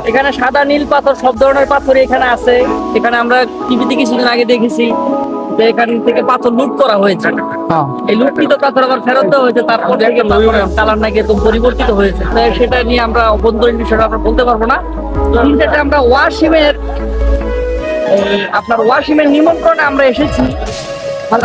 এখানে সাদা নীল পাথর সব ধরনের পাথর এখানে আছে। এখানে আমরা টিভিতে কিছুদিন আগে দেখেছি যে এখান থেকে পাথর লুট করা হয়েছে। এই লুটকৃত পাথর আবার ফেরত দেওয়া হয়েছে, তারপর থেকে পাথরের কালার নাকি একদম পরিবর্তিত হয়েছে। তাই সেটা নিয়ে আমরা অভ্যন্তরীণ বিষয়টা আমরা বলতে পারবো না। যেটা আমরা আপনার ওয়াসিমের নিমন্ত্রণে আমরা এসেছি,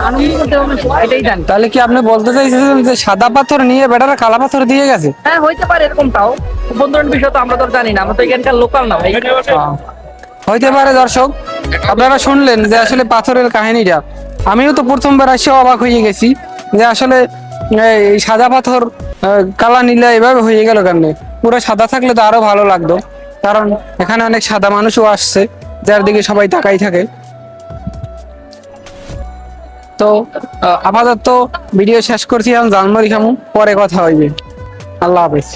আনন্দ করতে হবে এটাই জানি। তাহলে কি আপনি বলতে চাইছেন যে সাদা পাথর নিয়ে বেটারা কালা পাথর দিয়ে গেছে? হ্যাঁ, হইতে পারে এরকমটাও। অভ্যন্তরীণ বিষয় তো আমরা তো জানি না, আমরা তো এখানকার লোকাল না ভাই। হইতে পারে। দর্শক, আপনারা শুনলেন যে আসলে পাথরের কাহিনীটা। আমিও তো প্রথমবার এসে অবাক হয়ে গেছি যে আসলে এই সাদা পাথর কালা নীলা এভাবে হয়ে গেল কেন। পুরো সাদা থাকলে তো আরো ভালো লাগতো, কারণ এখানে অনেক সাদা মানুষও আসছে যার দিকে সবাই তাকাই থাকে। তো আপাতত ভিডিও শেষ করছি, এখন জানমারি খামু, পরে কথা হইবে। আল্লাহ হাফেজ।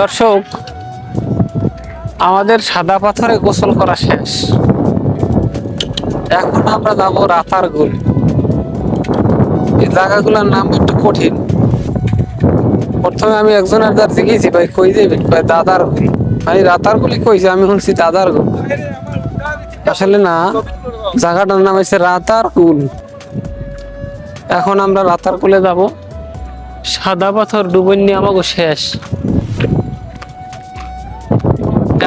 দর্শক, আমাদের সাদা পাথরে গোসল করা শেষ। এখন আমরা যাবো রাতারগুল। এই জায়গাগুলোর নাম একটু কঠিন। প্রথমে আমি একজনের দ্বার জিজ্ঞেসি, ভাই কই যাবেন? ভাই দাদারগুল। ভাই রাতারগুলি কইছে, আমি শুনছি দাদারগুল। আসলে না, জায়গাটার নাম হচ্ছে রাতারগুল। এখন আমরা রাতারগুলে যাব। সাদা পাথর ডুবন্নি আমাকে শেষ।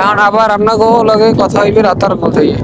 এখন আবার আপনাকে লগে কথা হইবে রাতারগুল থেকে।